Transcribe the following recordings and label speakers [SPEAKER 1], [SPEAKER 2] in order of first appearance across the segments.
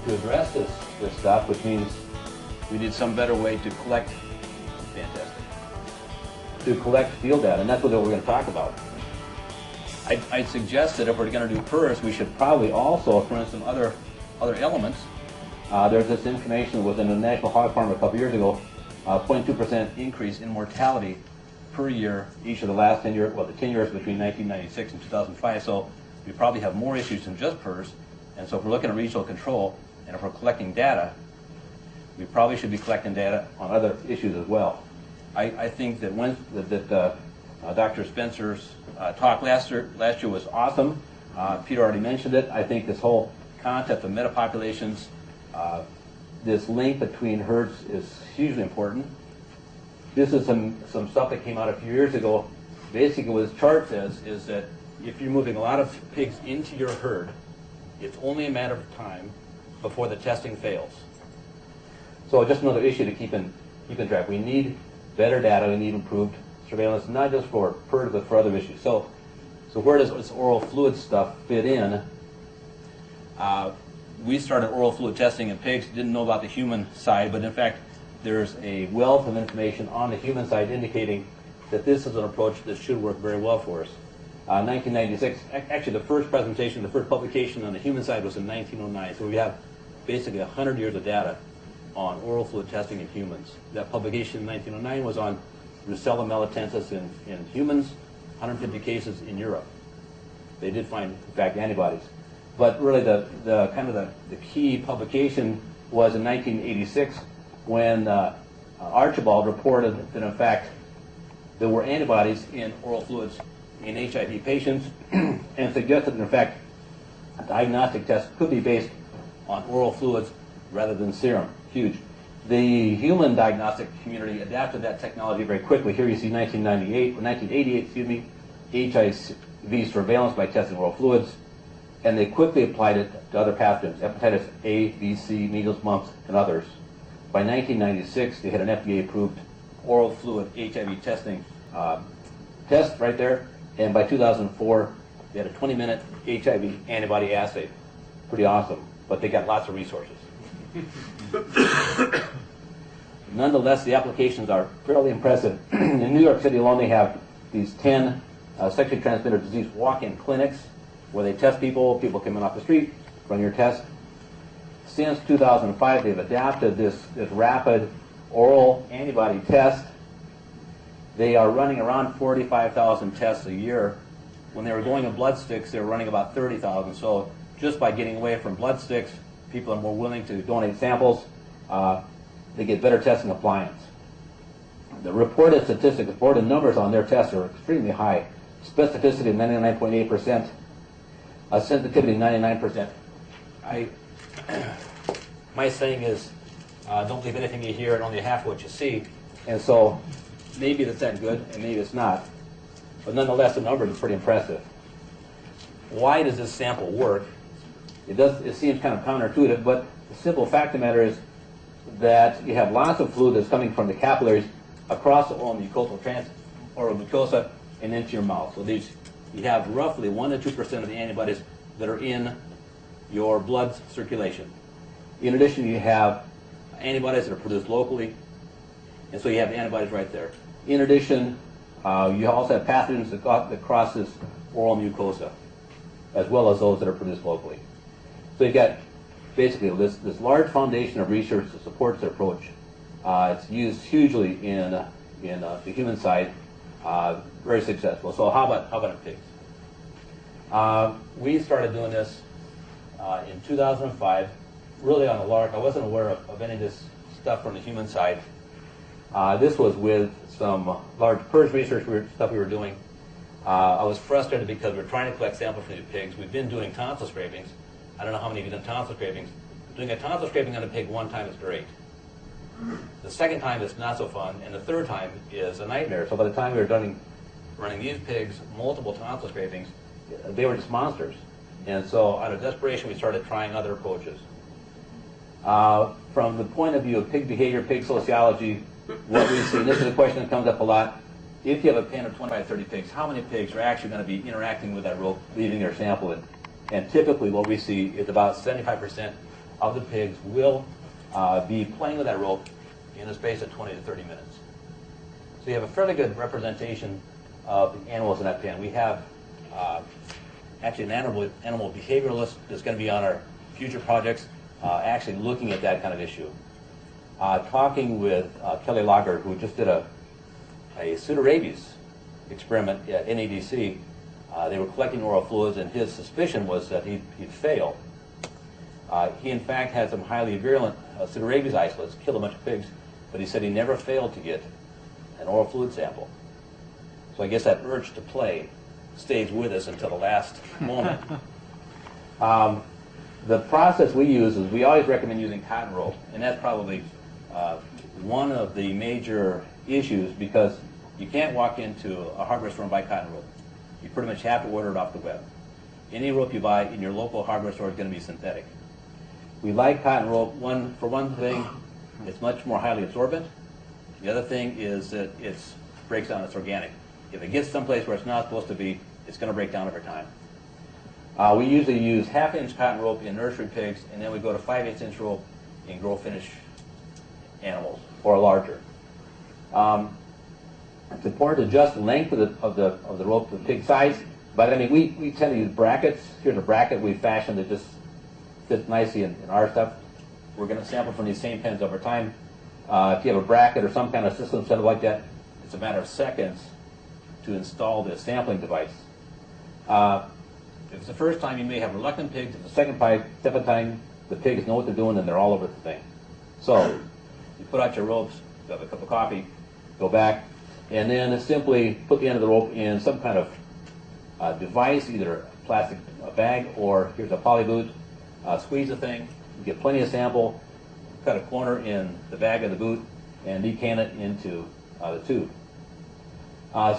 [SPEAKER 1] to address this stuff, which means we need some better way to collect, fantastic, to collect field data, and that's what we're going to talk about. I'd suggest that if we're going to do PRRS, we should probably also throw in some other elements. There's this information within the National Hog Farm a couple years ago, 0.2% increase in mortality per year each of the last 10 years, well, the 10 years between 1996 and 2005. So we probably have more issues than just PRRS. And so if we're looking at regional control, and if we're collecting data, we probably should be collecting data on other issues as well. I think that Dr. Spencer's talk last year was awesome. Peter already mentioned it. I think this whole concept of metapopulations, this link between herds is hugely important. This is some stuff that came out a few years ago. Basically what this chart says is that if you're moving a lot of pigs into your herd, it's only a matter of time before the testing fails. So just another issue to keep in track. We need better data. We need improved surveillance, not just for PRRS, but for other issues. So where does this oral fluid stuff fit in? We started oral fluid testing in pigs, didn't know about the human side, but in fact, there's a wealth of information on the human side indicating that this is an approach that should work very well for us. 1996, actually the first presentation, the first publication on the human side was in 1909, so we have basically 100 years of data on oral fluid testing in humans. That publication in 1909 was on Brucella melitensis in humans, 150 cases in Europe. They did find, in fact, antibodies. But really the key publication was in 1986 when Archibald reported that, in fact, there were antibodies in oral fluids in HIV patients and suggested that, in fact, a diagnostic test could be based on oral fluids rather than serum. Huge. The human diagnostic community adapted that technology very quickly. Here you see 1988, HIV surveillance by testing oral fluids, and they quickly applied it to other pathogens, hepatitis A, B, C, measles, mumps, and others. By 1996, they had an FDA-approved oral fluid HIV testing test right there, and by 2004, they had a 20-minute HIV antibody assay. Pretty awesome, but they got lots of resources. Nonetheless, the applications are fairly impressive. In New York City alone, they have these 10 sexually transmitted disease walk-in clinics where they test people come in off the street, run your test. Since 2005, they've adapted this rapid oral antibody test. They are running around 45,000 tests a year. When they were going in blood sticks, they were running about 30,000. So just by getting away from blood sticks, people are more willing to donate samples. They get better testing appliance. The reported statistics, reported numbers on their tests are extremely high. Specificity of 99.8%, sensitivity 99%. My saying is, don't believe anything you hear and only half what you see. And so maybe that's that good and maybe it's not. But nonetheless, the numbers are pretty impressive. Why does this sample work? It seems kind of counterintuitive, but the simple fact of the matter is that you have lots of fluid that's coming from the capillaries across the oral mucosa and into your mouth. So you have roughly 1 to 2% of the antibodies that are in your blood circulation. In addition, you have antibodies that are produced locally, and so you have antibodies right there. In addition, you also have pathogens that cross this oral mucosa, as well as those that are produced locally. So you've got basically this large foundation of research that supports the approach. It's used hugely in the human side, very successful. So how about in pigs? We started doing this in 2005, really on a lark. I wasn't aware of any of this stuff from the human side. This was with some large PRRS research stuff we were doing. I was frustrated because we're trying to collect samples from these pigs. We've been doing tonsil scrapings. I don't know how many of you have done tonsil scrapings. Doing a tonsil scraping on a pig one time is great. The second time is not so fun, and the third time is a nightmare. So by the time we were running these pigs, multiple tonsil scrapings, they were just monsters. And so out of desperation, we started trying other approaches. From the point of view of pig behavior, pig sociology, what we see, and this is a question that comes up a lot, if you have a pen of 25, 30 pigs, how many pigs are actually going to be interacting with that rope, leaving their sample in? And typically what we see is about 75% of the pigs will be playing with that rope in a space of 20 to 30 minutes. So you have a fairly good representation of the animals in that pen. We have actually an animal behavioralist that's going to be on our future projects actually looking at that kind of issue. Talking with Kelly Lager, who just did a pseudorabies experiment at NADC. They were collecting oral fluids, and his suspicion was that he'd fail. He, in fact, had some highly virulent pseudorabies isolates, killed a bunch of pigs, but he said he never failed to get an oral fluid sample. So I guess that urge to play stays with us until the last moment. The process we use is we always recommend using cotton rope, and that's probably one of the major issues, because you can't walk into a hardware store and buy cotton rope. You pretty much have to order it off the web. Any rope you buy in your local hardware store is going to be synthetic. We like cotton rope. For one thing, it's much more highly absorbent. The other thing is that it breaks down, it's organic. If it gets someplace where it's not supposed to be, it's going to break down over time. We usually use 1/2-inch cotton rope in nursery pigs, and then we go to 5/8-inch rope in grow finish animals, or larger. It's important to adjust the length of the rope to the pig size, but I mean we tend to use brackets. Here's a bracket we fashioned that just fits nicely in our stuff. We're going to sample from these same pens over time. If you have a bracket or some kind of system set up like that, it's a matter of seconds to install this sampling device. If it's the first time, you may have reluctant pigs. If it's the second time, the pigs know what they're doing and they're all over the thing. So you put out your ropes, you have a cup of coffee, go back, and then simply put the end of the rope in some kind of device, either a plastic bag or here's a poly boot. Squeeze the thing, you get plenty of sample, cut a corner in the bag of the boot, and decant it into the tube.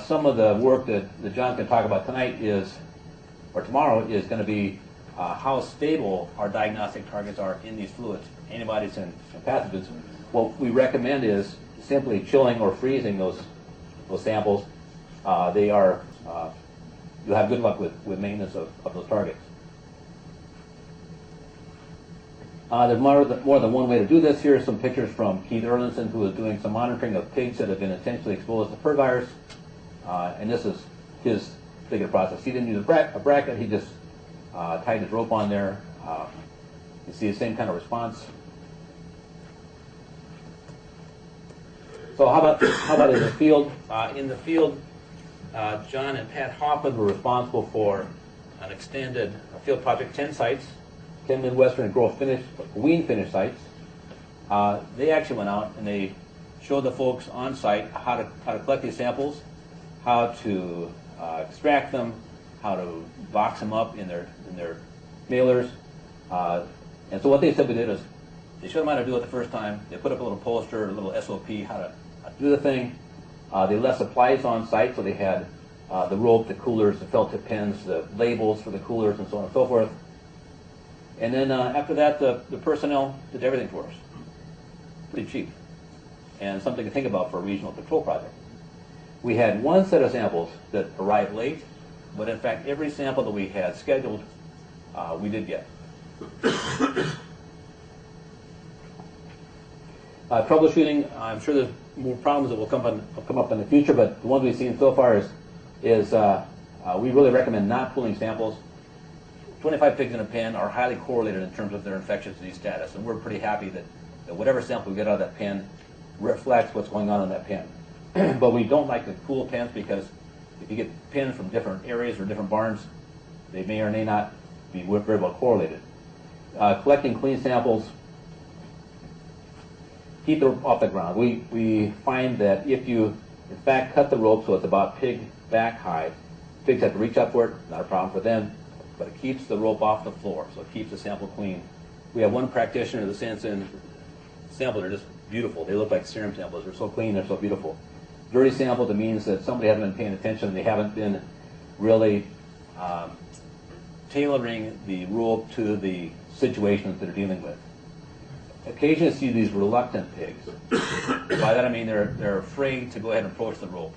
[SPEAKER 1] Some of the work that John's going to talk about tonight or tomorrow is going to be how stable our diagnostic targets are in these fluids, antibodies and pathogens. What we recommend is simply chilling or freezing those samples. You'll have good luck with maintenance of those targets. There's more than one way to do this. Here are some pictures from Keith Erlinson, who is doing some monitoring of pigs that have been intentionally exposed to PRRS virus. And this is his particular process. He didn't use a bracket, he just tied his rope on there. You see the same kind of response. So how about in the field? In the field, John and Pat Hoffman were responsible for an extended field project, 10 sites, 10 Midwestern and wean finish sites. They actually went out and they showed the folks on site how to collect these samples, how to extract them, how to box them up in their mailers. And so what they simply did is they showed them how to do it the first time. They put up a little poster, a little SOP, how to do the thing. They left supplies on site, so they had the rope, the coolers, the felt tip pens, the labels for the coolers, and so on and so forth. And then after that, the personnel did everything for us. Pretty cheap. And something to think about for a regional control project. We had one set of samples that arrived late, but in fact, every sample that we had scheduled, we did get. Troubleshooting, I'm sure there's more problems that will come up in the future, but the ones we've seen so far is we really recommend not pooling samples. 25 pigs in a pen are highly correlated in terms of their infectious disease status, and we're pretty happy that whatever sample we get out of that pen reflects what's going on in that pen. But we don't like to pool pens because if you get pens from different areas or different barns, they may or may not be very well correlated. Collecting clean samples, keep them off the ground. We find that if you, in fact, cut the rope so it's about pig back high, pigs have to reach up for it, not a problem for them, but it keeps the rope off the floor, so it keeps the sample clean. We have one practitioner that sends in samples that are just beautiful. They look like serum samples. They're so clean, they're so beautiful. Dirty sample, that means that somebody hasn't been paying attention. They haven't been really tailoring the rope to the situations that they're dealing with. Occasionally you see these reluctant pigs. By that I mean they're afraid to go ahead and approach the rope.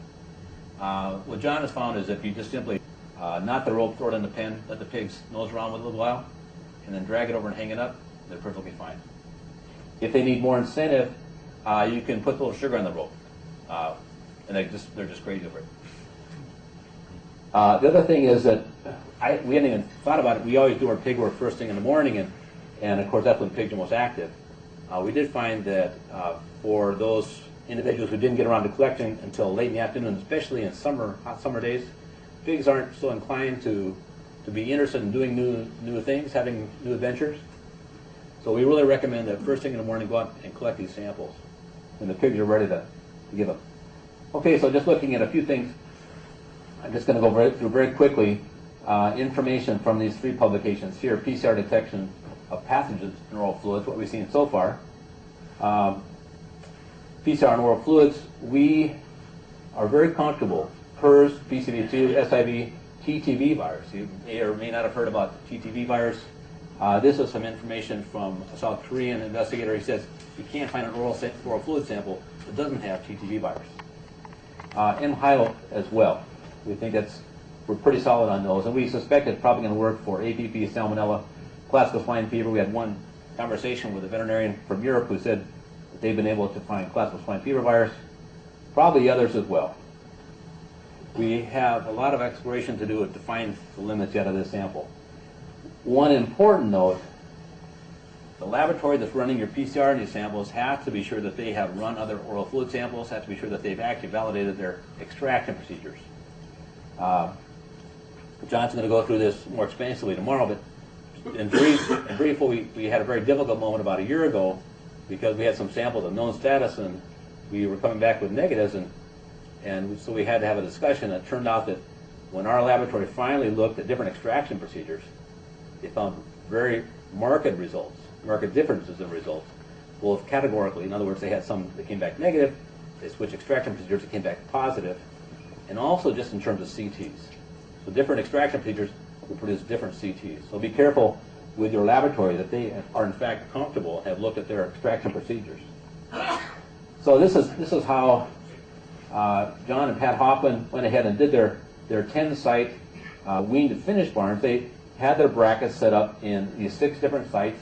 [SPEAKER 1] What John has found is if you just simply knot the rope, throw it in the pen, let the pigs nose around with it a little while, and then drag it over and hang it up, they're perfectly fine. If they need more incentive, you can put a little sugar on the rope, and they're just crazy over it. The other thing is that we hadn't even thought about it. We always do our pig work first thing in the morning, and of course that's when pigs are most active. We did find that for those individuals who didn't get around to collecting until late in the afternoon, especially in hot summer days, pigs aren't so inclined to be interested in doing new things, having new adventures. So we really recommend that first thing in the morning go out and collect these samples when the pigs are ready to give them. Okay, so just looking at a few things, I'm just going to go through very quickly information from these 3 publications here: PCR detection of pathogens in oral fluids, what we've seen so far. PCR in oral fluids, we are very comfortable. PRRS, PCV2, SIV, TTV virus. You may or may not have heard about the TTV virus. This is some information from a South Korean investigator. He says you can't find an oral fluid sample that doesn't have TTV virus. Ingelheim as well. We think we're pretty solid on those, and we suspect it's probably going to work for APP, salmonella, classical swine fever. We had one conversation with a veterinarian from Europe who said that they've been able to find classical swine fever virus, probably others as well. We have a lot of exploration to do to find the limits yet of this sample. One important note: the laboratory that's running your PCR in these samples has to be sure that they have run other oral fluid samples, have to be sure that they've actually validated their extraction procedures. John's going to go through this more expansively tomorrow, but in brief, we had a very difficult moment about a year ago because we had some samples of known status and we were coming back with negatives, and so we had to have a discussion. It turned out that when our laboratory finally looked at different extraction procedures, they found very marked differences in results, both categorically. In other words, they had some that came back negative, they switched extraction procedures that came back positive, and also just in terms of CTs. So different extraction procedures will produce different CTs. So be careful with your laboratory that they are in fact comfortable and have looked at their extraction procedures. So this is how John and Pat Hoffman went ahead and did their 10-site weaned to finished barns. They had their brackets set up in these 6 different sites,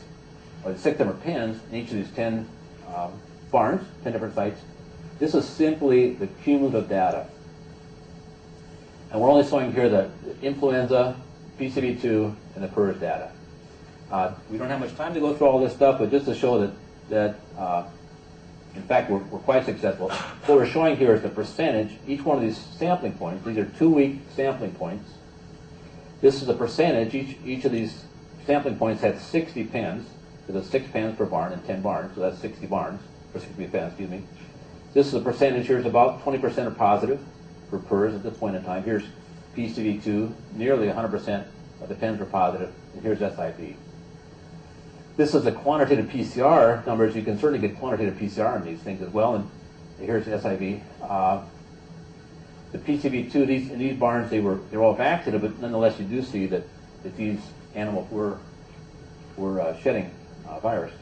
[SPEAKER 1] or 6 different pens in each of these 10 barns, 10 different sites. This is simply the cumulative data. And we're only showing here the influenza, PCV2, and the PRRS data. We don't have much time to go through all this stuff, but just to show that in fact, we're quite successful. What we're showing here is the percentage, each one of these sampling points. These are 2-week sampling points. This is the percentage. Each of these sampling points had 60 pens. So there's 6 pens per barn and 10 barns, so that's 60 barns, or 60 pens, excuse me. This is the percentage. Here's about 20% are positive for PRRS at this point in time. Here's PCV2, nearly 100% of the pens were positive, and here's SIV. This is the quantitative PCR numbers. You can certainly get quantitative PCR on these things as well, and here's SIV. The PCV2, in these barns, they're all vaccinated, but nonetheless, you do see that these animals were shedding virus.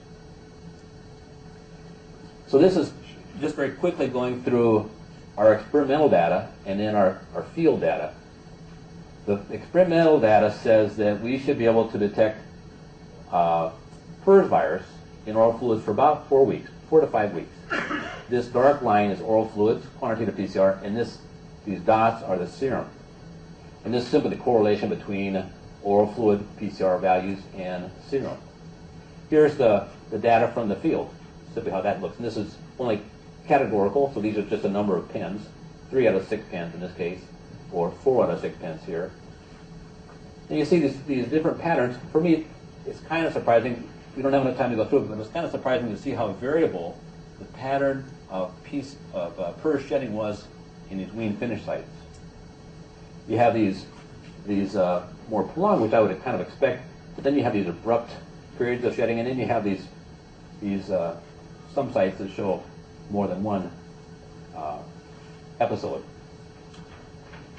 [SPEAKER 1] So this is just very quickly going through our experimental data and then our field data. The experimental data says that we should be able to detect PRRS virus in oral fluids for about 4 weeks, 4 to 5 weeks. This dark line is oral fluids, quantitative PCR, and these dots are the serum. And this is simply the correlation between oral fluid PCR values and serum. Here's the data from the field, simply how that looks. And this is only categorical, so these are just a number of pens, 3 out of 6 pens in this case, or 4 out of 6 pens here. And you see these different patterns. For me, it's kind of surprising. We don't have enough time to go through it, but it's kind of surprising to see how variable the pattern of PRRS shedding was in these weaned finish sites. You have these more prolonged, which I would kind of expect, but then you have these abrupt periods of shedding, and then you have these some sites that show more than one episode.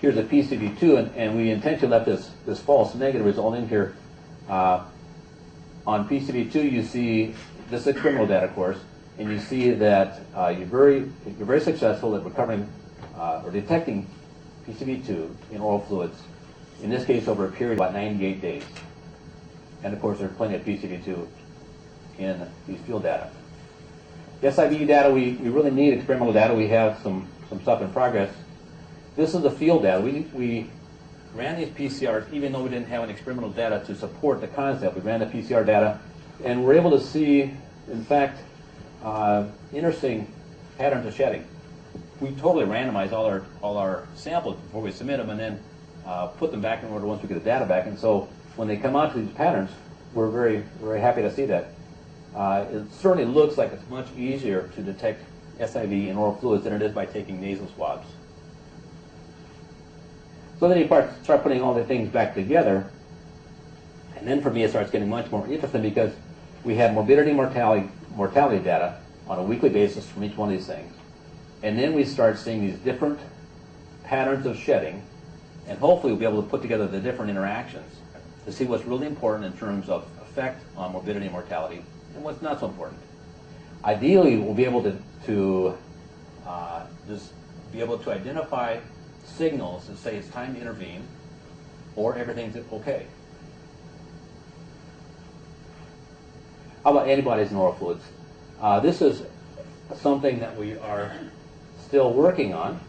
[SPEAKER 1] Here's a PCV2, and we intentionally left this false negative result in here. On PCV2, you see this experimental data, of course, and you see that you're very successful at recovering or detecting PCV2 in oral fluids. In this case, over a period of about 98 days. And of course, there's plenty of PCV2 in these field data. The SIV data, we really need experimental data. We have some stuff in progress. This is the field data. We ran these PCRs even though we didn't have any experimental data to support the concept. We ran the PCR data, and we're able to see, in fact, interesting patterns of shedding. We totally randomized all our samples before we submit them, and then put them back in order once we get the data back. And so when they come out to these patterns, we're very, very happy to see that. It certainly looks like it's much easier to detect SIV in oral fluids than it is by taking nasal swabs. So then you start putting all the things back together, and then for me it starts getting much more interesting because we have morbidity mortality data on a weekly basis from each one of these things. And then we start seeing these different patterns of shedding, and hopefully we'll be able to put together the different interactions to see what's really important in terms of effect on morbidity and mortality and what's not so important. Ideally, we'll be able to just be able to identify signals that say it's time to intervene or everything's okay. How about antibodies in oral fluids? This is something that we are still working on.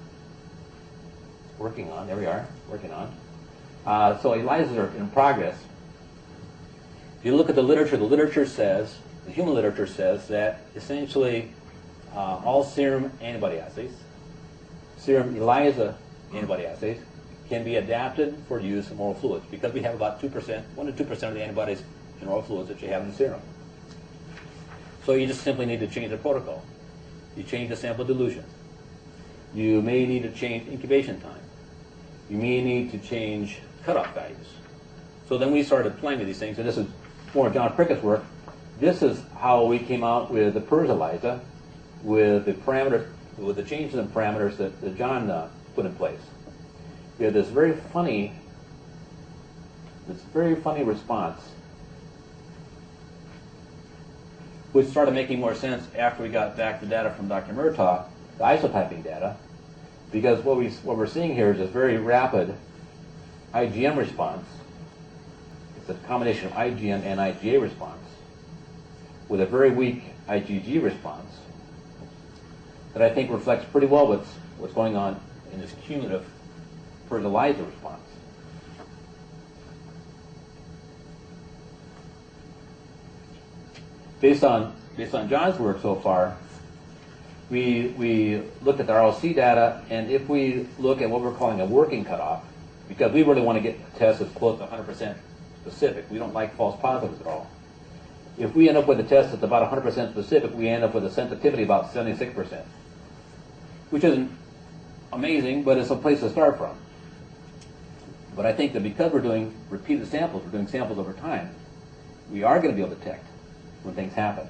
[SPEAKER 1] There we are, working on. So ELISAs are in progress. If you look at the literature says, the human literature says that essentially all serum antibody assays, serum ELISA antibody assays, can be adapted for use in oral fluids because we have about 2%, 1 to 2% of the antibodies in oral fluids that you have in the serum. So you just simply need to change the protocol. You change the sample dilution. You may need to change incubation time. You may need to change cutoff values. So then we started playing with these things, and this is more of John Prickett's work. This is how we came out with the PRRS ELISA, with the parameters, with the changes in parameters that John put in place. We had this very funny response, which started making more sense after we got back the data from Dr. Murtaugh, the isotyping data, because what we're seeing here is this very rapid IgM response. It's a combination of IgM and IgA response with a very weak IgG response that I think reflects pretty well what's going on in this cumulative PRRS ELISA response. Based on John's work so far, we looked at the RLC data, and if we look at what we're calling a working cutoff, because we really want to get the test as close to 100% specific. We don't like false positives at all. If we end up with a test that's about 100% specific, we end up with a sensitivity about 76%, which isn't amazing, but it's a place to start from. But I think that because we're doing repeated samples, we're doing samples over time, we are going to be able to detect when things happen.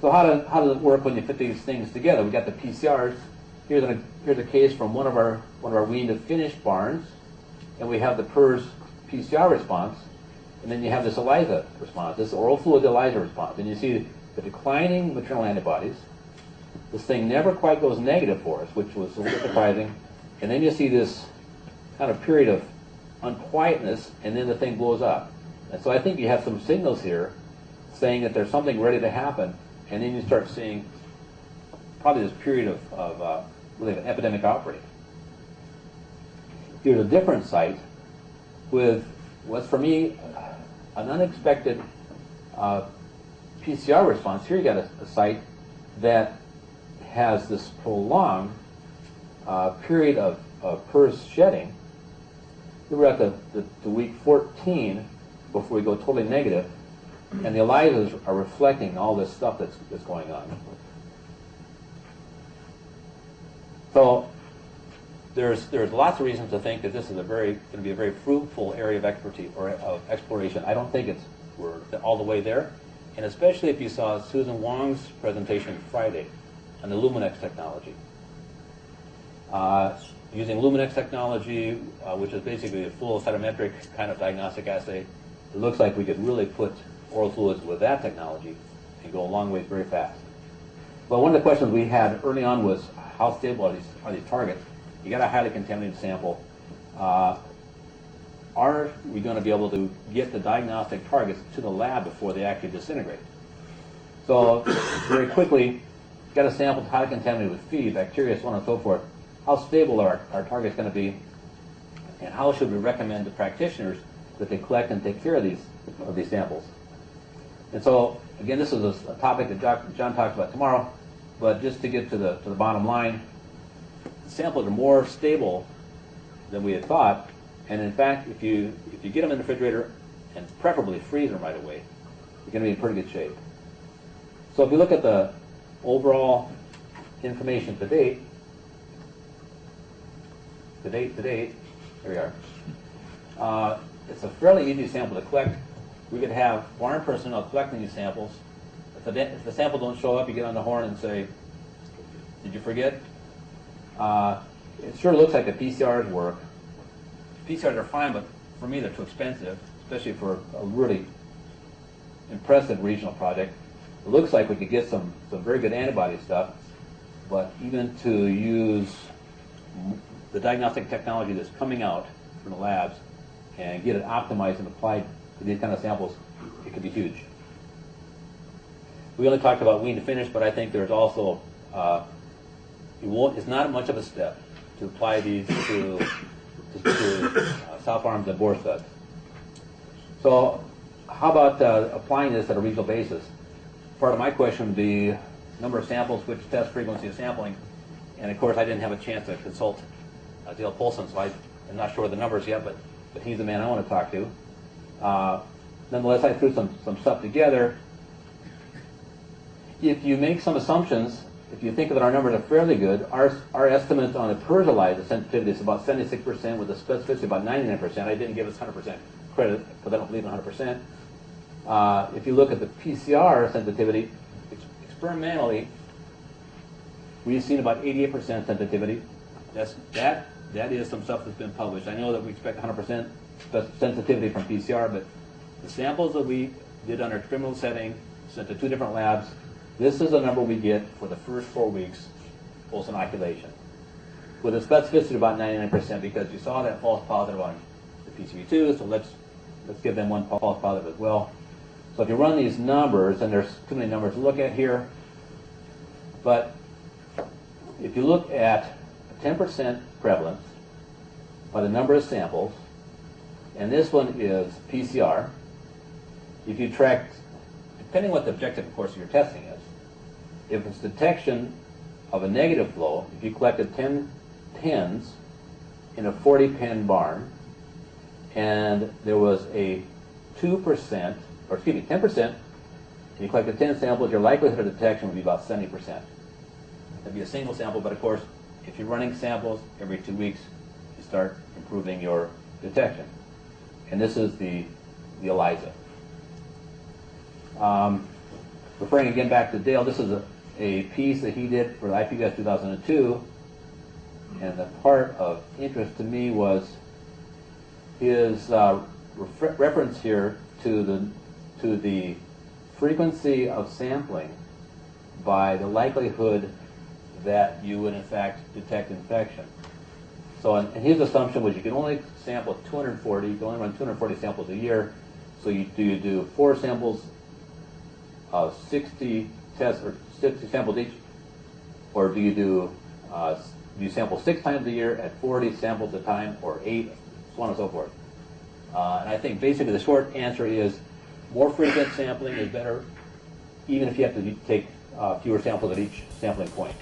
[SPEAKER 1] So how does it work when you put these things together? We got the PCRs. Here's a case from one of our wean to finish barns, and we have the PRRS PCR response, and then you have this ELISA response, this oral fluid ELISA response, and you see the declining maternal antibodies. This thing never quite goes negative for us, which was a little surprising, and then you see this kind of period of unquietness, and then the thing blows up. And so I think you have some signals here saying that there's something ready to happen, and then you start seeing probably this period of really an epidemic outbreak. Here's a different site with what's for me an unexpected PCR response. Here you got a site that has this prolonged period of PRRS shedding. We're at the week 14 before we go totally negative, and the ELISAs are reflecting all this stuff that's going on. So there's lots of reasons to think that this is going to be a very fruitful area of expertise or of exploration. I don't think we're all the way there, and especially if you saw Susan Wong's presentation Friday on the Luminex technology. Using Luminex technology, which is basically a full cytometric kind of diagnostic assay, it looks like we could really put oral fluids with that technology and go a long ways very fast. But one of the questions we had early on was how stable are these targets? You got a highly contaminated sample. Are are we going to be able to get the diagnostic targets to the lab before they actually disintegrate? So very quickly, got a sample highly contaminated with feed, bacteria, so on and so forth. How stable are our targets going to be? And how should we recommend to practitioners that they collect and take care of these samples? And so, again, this is a topic that John talks about tomorrow, but just to get to the bottom line, the samples are more stable than we had thought, and in fact, if you get them in the refrigerator and preferably freeze them right away, you're going to be in pretty good shape. So if you look at the overall information to date, here we are. It's a fairly easy sample to collect. We could have barn personnel collecting these samples. If the sample don't show up, you get on the horn and say, did you forget? It sure looks like the PCRs work. PCRs are fine, but for me they're too expensive, especially for a really impressive regional project. It looks like we could get some very good antibody stuff, but even to use the diagnostic technology that's coming out from the labs and get it optimized and applied to these kind of samples, it could be huge. We only talked about wean to finish, but I think there's also, it's not much of a step to apply these to sow farms and boar studs. So how about applying this at a regional basis? Part of my question would be number of samples, which test frequency of sampling, and of course I didn't have a chance to consult Dale Polson, so I'm not sure of the numbers yet, but he's the man I want to talk to. Nonetheless, I threw some stuff together. If you make some assumptions, if you think that our numbers are fairly good, our estimate on the PRRS ELISA sensitivity is about 76% with a specificity about 99%. I didn't give us 100% credit because I don't believe in 100%. If you look at the PCR sensitivity, experimentally, we've seen about 88% sensitivity. That is some stuff that's been published. I know that we expect 100% sensitivity from PCR, but the samples that we did under experimental setting, sent to 2 different labs, this is the number we get for the first 4 weeks post-inoculation, with a specificity of about 99% because you saw that false positive on the PCV2, so let's give them one false positive as well. So if you run these numbers, and there's too many numbers to look at here, but if you look at 10% prevalence by the number of samples, and this one is PCR, if you track, depending what the objective, of course, of your testing is, if it's detection of a negative flow, if you collected 10 pens in a 40-pen barn, and there was a 10%, and you collected 10 samples, your likelihood of detection would be about 70%. That'd be a single sample, but of course, if you're running samples every 2 weeks, you start improving your detection. And this is the ELISA. Referring again back to Dale, this is a piece that he did for IPBS 2002, and the part of interest to me was his reference here to the frequency of sampling by the likelihood that you would in fact detect infection. So, and his assumption was you can only sample 240, you can only run 240 samples a year. So you do 4 samples of 60 tests, or 60 samples each, or do you sample 6 times a year at 40 samples a time, or 8, so on and so forth. And I think basically the short answer is more frequent sampling is better, even if you have to take fewer samples at each sampling point.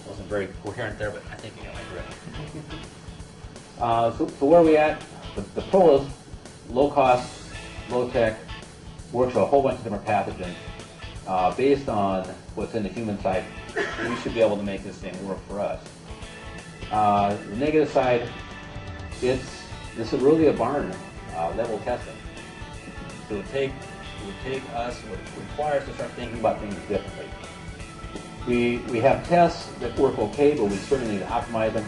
[SPEAKER 1] Wasn't very coherent there, but I think you got my drift. So where are we at? The PRRS, low cost, low tech, works with a whole bunch of different pathogens. Based on what's in the human side, we should be able to make this thing work for us. The negative side, this is really a barn level testing. So it would require us to start thinking about things differently. We have tests that work okay, but we certainly need to optimize them.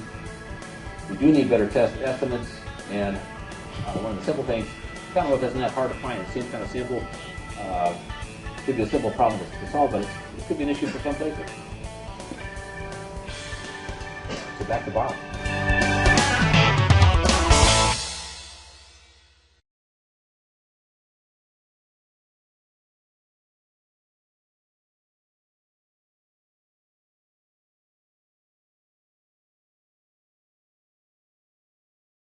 [SPEAKER 1] We do need better test estimates, and one of the simple things, kind of what isn't that hard to find. It seems kind of simple. Could be a simple problem to solve, but it could be an issue for some places. So back to Bob.